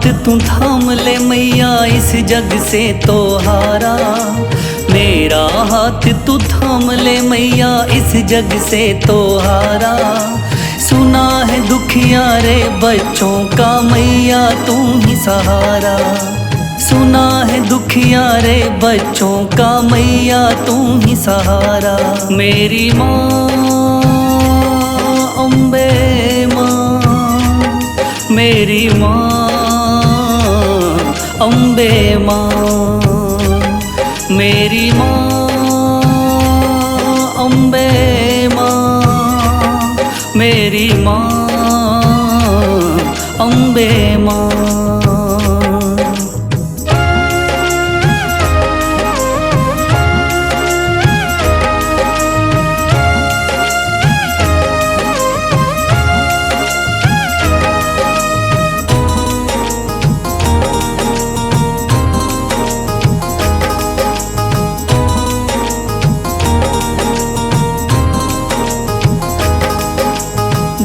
हाथ तू थाम ले मैया इस जग से तो हारा। मेरा हाथ तू थाम ले मैया इस जग से तो हारा। सुना है दुखिया रे बच्चों का मैया तू ही सहारा। सुना है दुखिया रे बच्चों का मैया तू ही सहारा। मेरी माँ अम्बे माँ, मेरी माँ अम्बे माँ, मेरी माँ अम्बे माँ, मेरी माँ अम्बे माँ।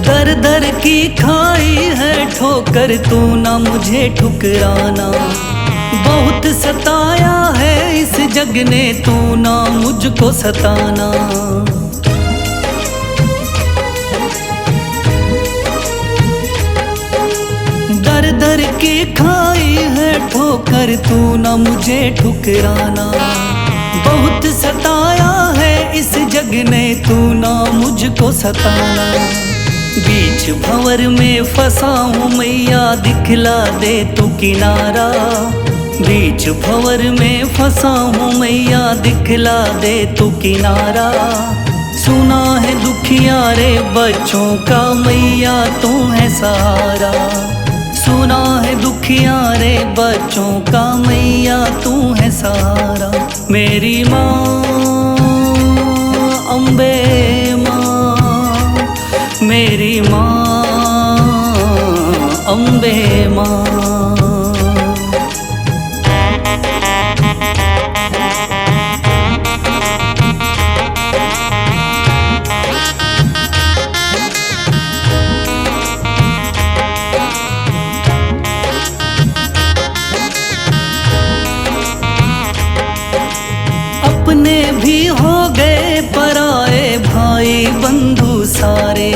दर दर की खाई है ठोकर तू ना मुझे ठुकराना। बहुत सताया है इस जग ने तू ना मुझको सताना। दर दर की खाई है ठोकर तू ना मुझे ठुकराना। बहुत सताया है इस जग ने तू ना मुझको सताना। बीच भंवर में फंसा हूँ मैया दिखला दे तू किनारा। बीच भंवर में फंसा हूँ मैया दिखला दे तू किनारा। सुना है दुखिया रे बच्चों का मैया तू है सहारा। सुना है दुखिया रे बच्चों का मैया तू है सहारा। मेरी माँ अम्बे माँ, मेरी माँ अम्बे माँ। अपने भी हो गए पराए भाई बंधु सारे।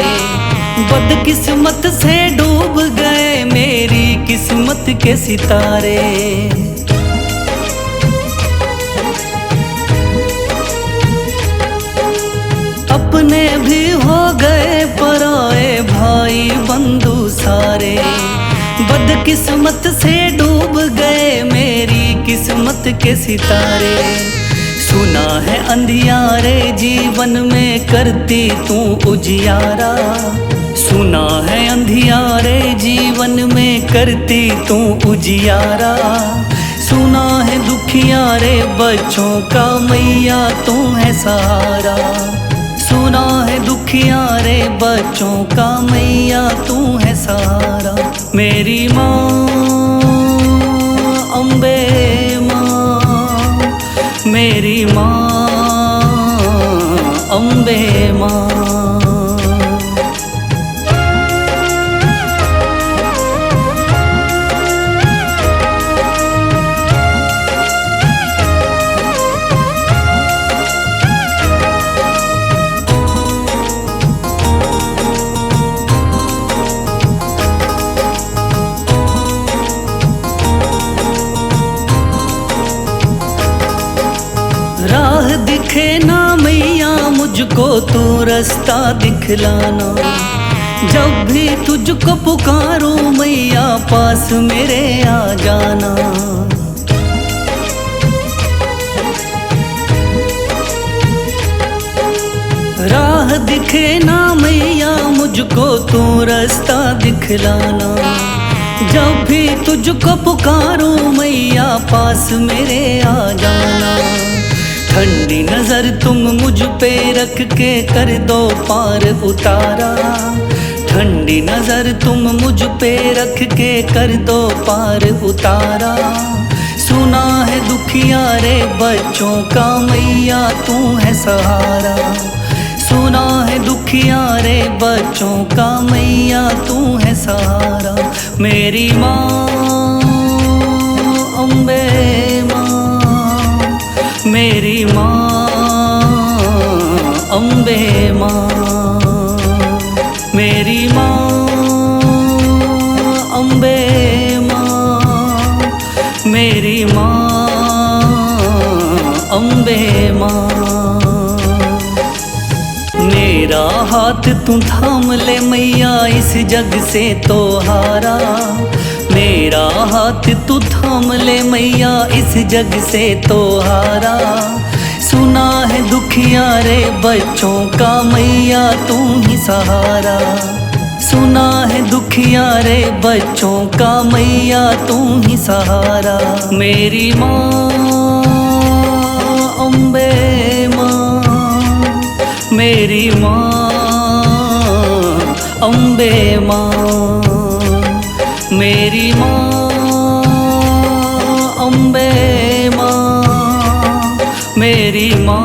बदकिस्मत से डूब गए मेरी किस्मत के सितारे। अपने भी हो गए पराए भाई बंधु सारे। बदकिस्मत से डूब गए मेरी किस्मत के सितारे। सुना है अंधियारे जीवन में करती तू उजियारा। सुना है अंधियारे जीवन में करती तू उजियारा। सुना है दुखिया रे बच्चों का मैया तू है सहारा। सुना है दुखिया रे बच्चों का मैया तू है सहारा। मेरी माँ अम्बे माँ, मेरी माँ अम्बे माँ। राह दिखे ना मैया मुझको तू रास्ता दिखलाना। जब भी तुझको पुकारूं मैया पास मेरे आ जाना। राह दिखे ना मैया मुझको तू रास्ता दिखलाना। जब भी तुझको पुकारूं मैया पास मेरे आ जाना। ठंडी नजर तुम मुझ पे रख के कर दो पार उतारा। ठंडी नजर तुम मुझ पे रख के कर दो पार उतारा। सुना है दुखिया रे बच्चों का मैया तू है सहारा। सुना है दुखिया रे बच्चों का मैया तू है सहारा। मेरी माँ अम्बे माँ मेरी माँ, अम्बे माँ मेरी माँ, अम्बे माँ मेरी माँ, अम्बे माँ। मेरा हाथ तू थाम ले मैया, इस जग से तो हारा। मेरा हाथ तू थाम ले मैया, इस जग से तो हारा। सुना है दुखियारे बच्चों का मैया तू ही सहारा। सुना है दुखियारे बच्चों का मैया तू ही सहारा। मेरी माँ अम्बे माँ मेरी माँ, अम्बे माँ मेरी माँ, अम्बे माँ मेरी माँ,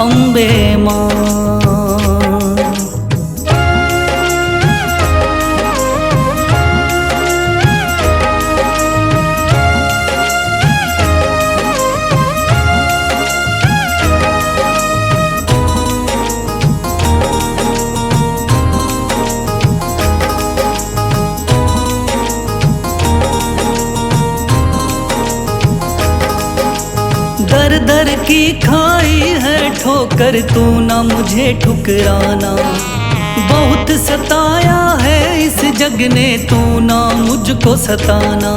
अम्बे माँ। दर दर की खाई है ठोकर, तू ना मुझे ठुकराना। बहुत सताया है इस जग ने, तू ना मुझको सताना।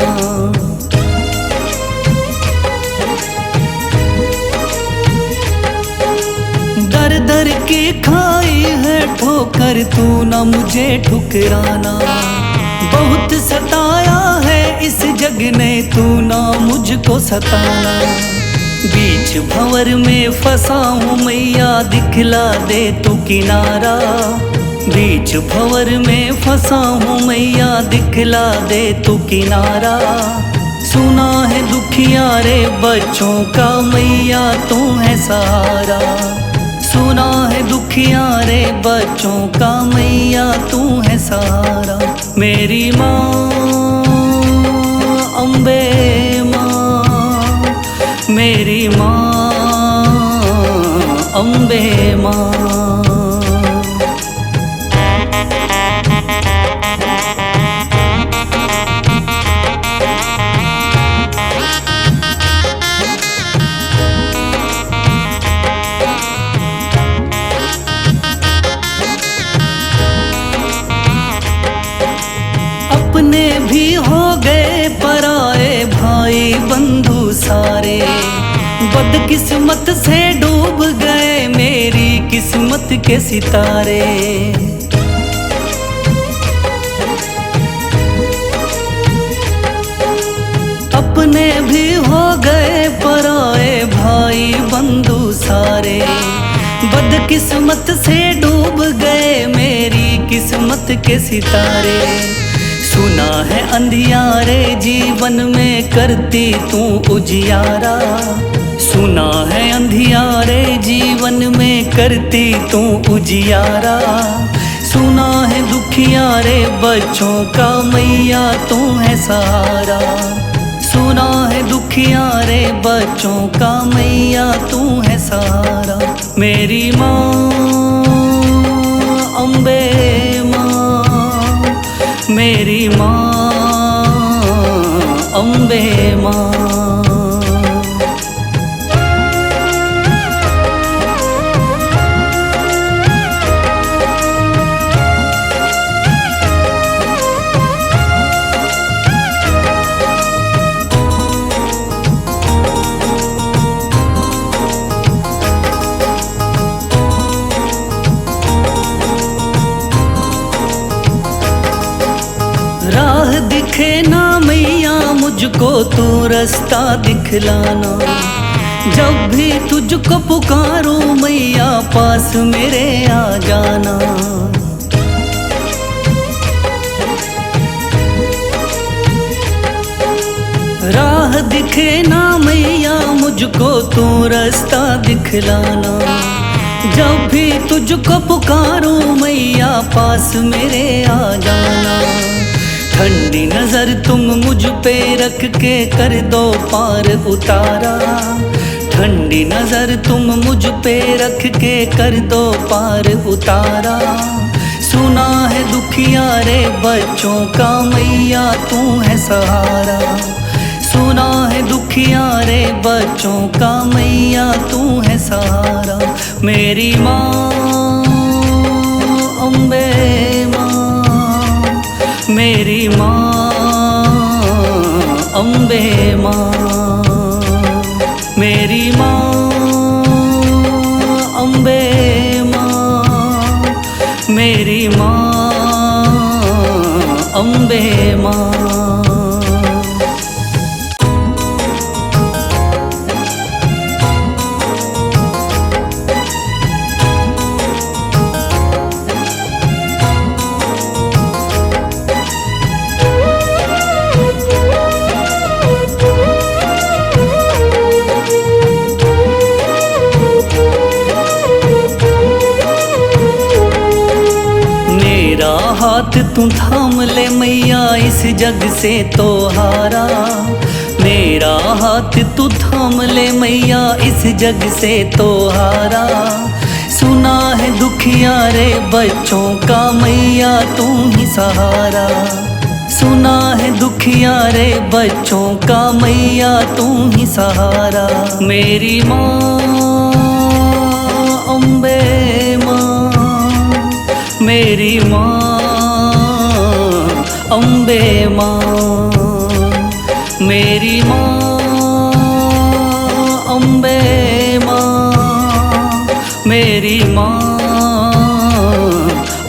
दर दर की खाई है ठोकर, तू ना मुझे ठुकराना। बहुत सताया है इस जग ने, तू ना मुझको सताना। बीच भंवर में फंसा हूँ मैया, दिखला दे तू किनारा। बीच भंवर में फंसा हूँ मैया, दिखला दे तू किनारा। सुना है दुखियारे बच्चों का मैया तू है सहारा। सुना है दुखियारे बच्चों का मैया तू है सहारा। मेरी माँ अम्बे मेरी माँ, अम्बे माँ। अपने भी हो गए पराए भाई बंधु सारे। बदकिस्मत से डूब गए मेरी किस्मत के सितारे। अपने भी हो गए पराए भाई बंधु सारे। बदकिस्मत से डूब गए मेरी किस्मत के सितारे। सुना है अंधियारे जीवन में करती तू उजियारा। सुना है अंधियारे जीवन में करती तू उजियारा। सुना है दुखियारे बच्चों का मैया तू है सहारा। सुना है दुखियारे बच्चों का मैया तू है सहारा। मेरी माँ अम्बे माँ मेरी माँ, अम्बे माँ। राह दिखे ना मैया मुझको तू रास्ता दिखलाना। जब भी तुझको पुकारूं मैया पास मेरे आ जाना। राह दिखे ना मैया मुझको तू रास्ता दिखलाना। जब भी तुझको पुकारूं मैया पास मेरे आ जाना। ठंडी नजर तुम मुझ पे रख के कर दो पार उतारा। ठंडी नजर तुम मुझ पे रख के कर दो पार उतारा। सुना है दुखिया रे बच्चों का मैया तू है सहारा। सुना है दुखिया रे बच्चों का मैया तू है सहारा। मेरी माँ अम्बे माँ, मेरी माँ अम्बे माँ, मेरी माँ अम्बे माँ, मेरी माँ अम्बे माँ। हाथ तू थाम ले मैया इस जग से तो हारा। मेरा हाथ तू थाम ले मैया इस जग से तो हारा। सुना है दुखिया रे बच्चों का मैया तू ही सहारा। सुना है दुखिया रे बच्चों का मैया तू ही सहारा। मेरी माँ अम्बे माँ, मेरी माँ अम्बे माँ, मेरी माँ अम्बे माँ, मेरी माँ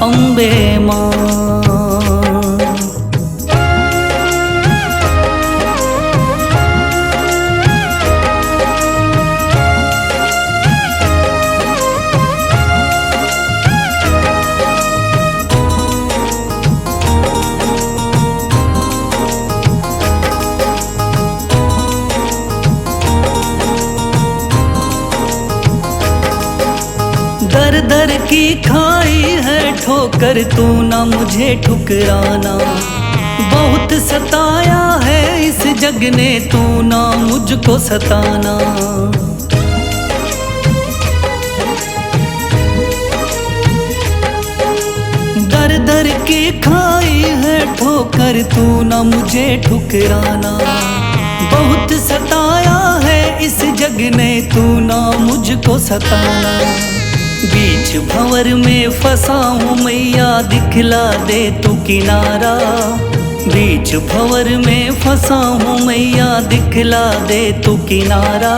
अम्बे माँ। दर दर की खाई है ठोकर तू ना मुझे ठुकराना। बहुत सताया है इस जग ने तू ना मुझको सताना। दर दर की खाई है ठोकर तू ना मुझे ठुकराना। बहुत सताया है इस जग ने तू ना मुझको सताना। बीच भंवर में फंसा हूँ मैया दिखला दे तू किनारा। बीच भंवर में फंसा हूँ मैया दिखला दे तू किनारा।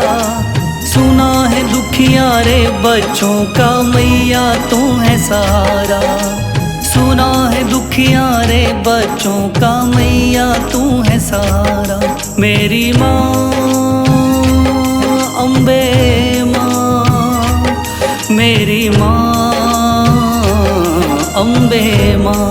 सुना है दुखिया रे बच्चों का मैया तू है सहारा। सुना है दुखिया रे बच्चों का मैया तू है सहारा। मेरी माँ अम्बे माँ, मेरी माँ अम्बे माँ।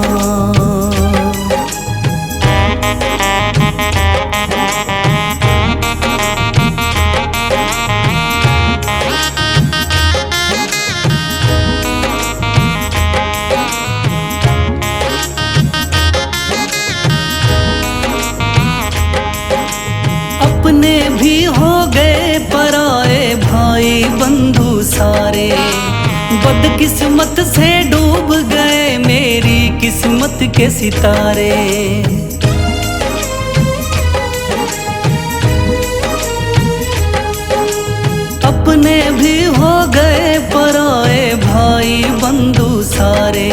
अपने भी हो गए पराए भाई बंधु सारे। बदकिस्मत से डूब गए मेरी किस्मत के सितारे। अपने भी हो गए पराए भाई बंधु सारे।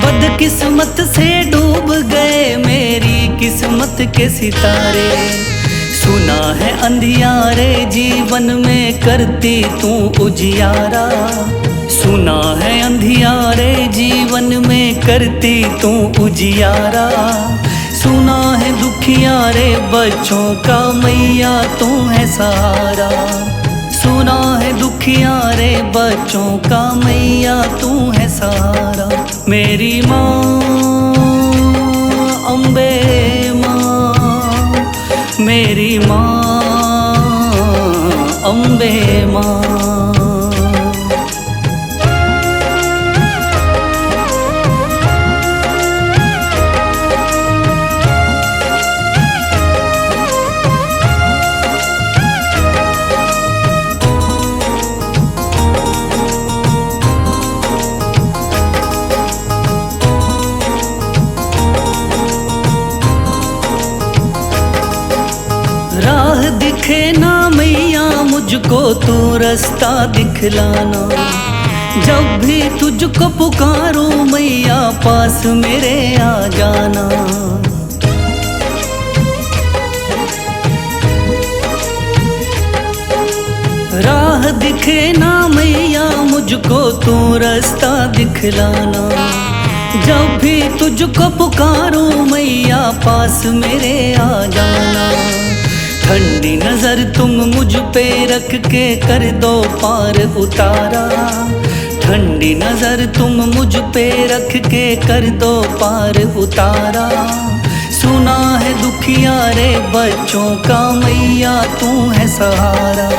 बदकिस्मत से डूब गए मेरी किस्मत के सितारे। सुना है अंधियारे जीवन में करती तू उजियारा। सुना है अंधियारे जीवन में करती तू उजियारा। सुना है दुखिया रे बच्चों का मैया तू है सहारा। सुना है दुखिया रे बच्चों का मैया तू है सहारा। मेरी माँ अम्बे माँ, मेरी माँ अम्बे माँ। मुझको तू रास्ता दिखलाना। जब भी तुझको पुकारूं मैया पास मेरे आ जाना। राह दिखे ना मैया मुझको तू रास्ता दिखलाना। जब भी तुझको पुकारूं मैया पास मेरे आ जाना। ठंडी नजर तुम मुझ पे रख के कर दो पार उतारा। ठंडी नजर तुम मुझ पे रख के कर दो पार उतारा। सुना है दुखिया रे बच्चों का मैया तू है सहारा।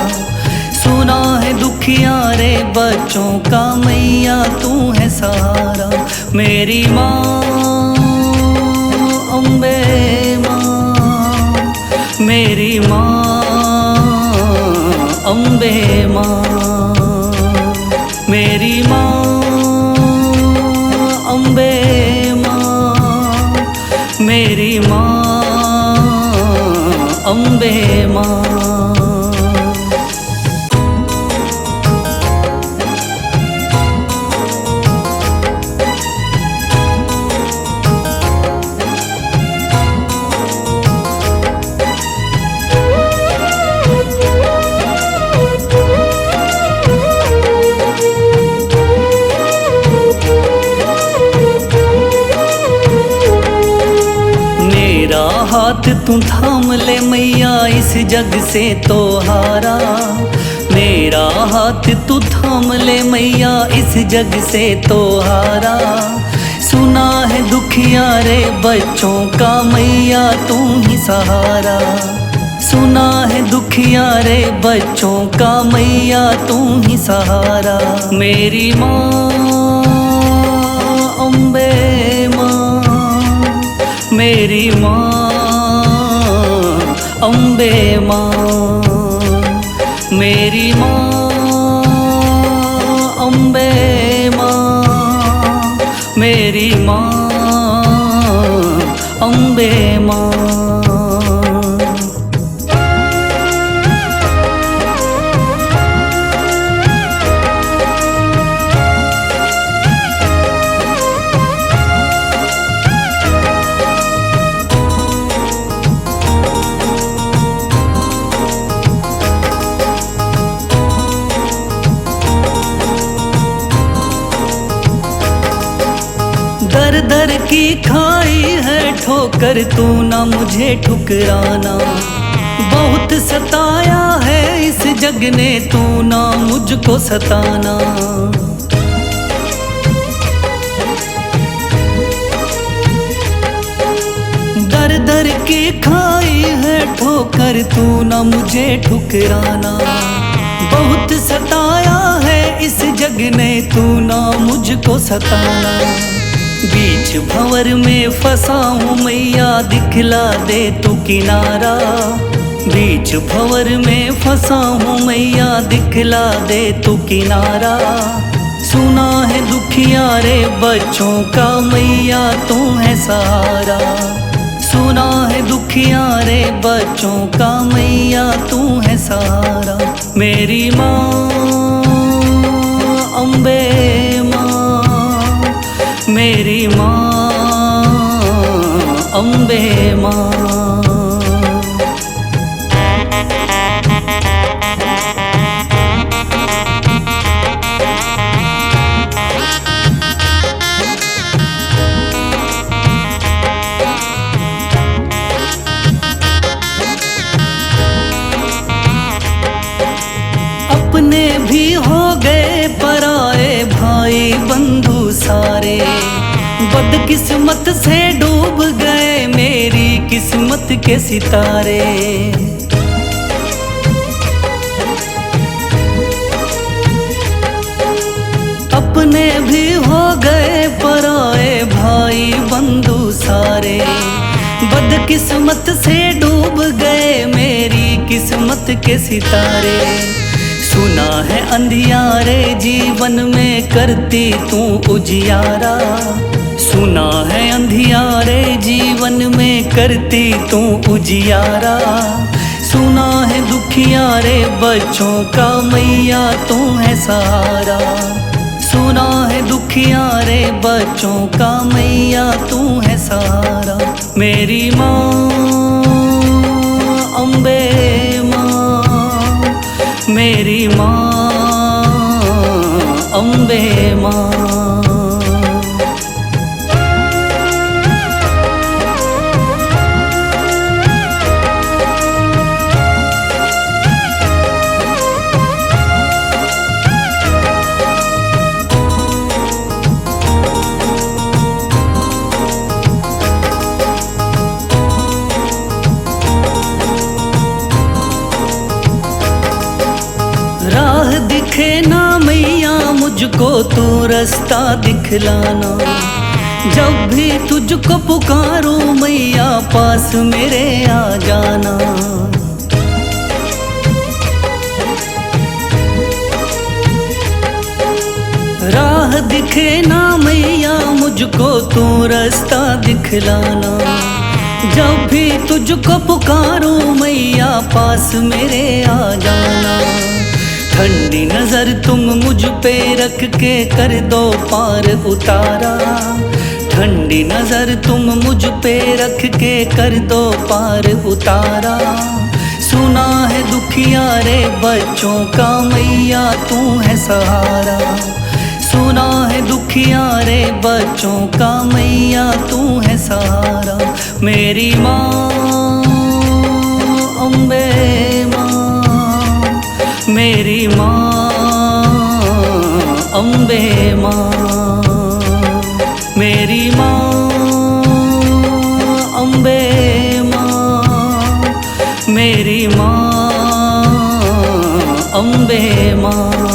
सुना है दुखिया रे बच्चों का मैया तू है सहारा। मेरी माँ अम्बे माँ, मेरी माँ अम्बे माँ, मेरी माँ अम्बे माँ, मेरी माँ अम्बे माँ। हाथ तू थाम ले मैया इस जग से तो हारा। मेरा हाथ तू थाम ले मैया इस जग से तो हारा। सुना है दुखिया रे बच्चों का मैया तू ही सहारा। सुना है दुखिया रे बच्चों का मैया तू ही सहारा। मेरी माँ अम्बे माँ, मेरी माँ अम्बे माँ, मेरी माँ अम्बे माँ, मेरी माँ अम्बे माँ। दर दर की खाई है ठोकर तू ना मुझे ठुकराना। बहुत सताया है इस जग ने तू ना मुझको सताना। दर दर की खाई है ठोकर तू ना मुझे ठुकराना। बहुत सताया है इस जग ने तू ना मुझको सताना। बीच भंवर में फंसा हूँ मैया दिखला दे तू किनारा। बीच भंवर में फंसा हूँ मैया दिखला दे तू किनारा। सुना है दुखिया रे बच्चों का मैया तू है सहारा। सुना है दुखिया रे बच्चों का मैया तू है सहारा। मेरी माँ अम्बे माँ, मेरी माँ अम्बे माँ। अपने भी हो गए पराए भाई बंधु सारे। बदकिस्मत से डूब गए मेरी किस्मत के सितारे। अपने भी हो गए पराए भाई बंधु सारे। बदकिस्मत से डूब गए मेरी किस्मत के सितारे। सुना है अंधियारे जीवन में करती तू उजियारा। सुना है अंधियारे जीवन में करती तू उजियारा। सुना है दुखियारे बच्चों का मैया तू है सहारा। सुना है दुखियारे बच्चों का मैया तू है सहारा। मेरी माँ अम्बे माँ, मेरी माँ अम्बे माँ। राह दिखे ना मैया मुझको तू रास्ता दिखलाना। जब भी तुझको पुकारूं मैया पास मेरे आ जाना। राह दिखे ना मैया मुझको तू रास्ता दिखलाना। जब भी तुझको पुकारूं मैया पास मेरे आ जाना। ठंडी नजर तुम मुझ पे रख के कर दो पार उतारा। ठंडी नजर तुम मुझ पे रख के कर दो पार उतारा। सुना है दुखियारे बच्चों का मैया तू है सहारा। सुना है दुखियारे बच्चों का मैया तू है सहारा। मेरी माँ अम्बे माँ, मेरी माँ अम्बे माँ। मेरी माँ अम्बे माँ, मेरी माँ अम्बे माँ।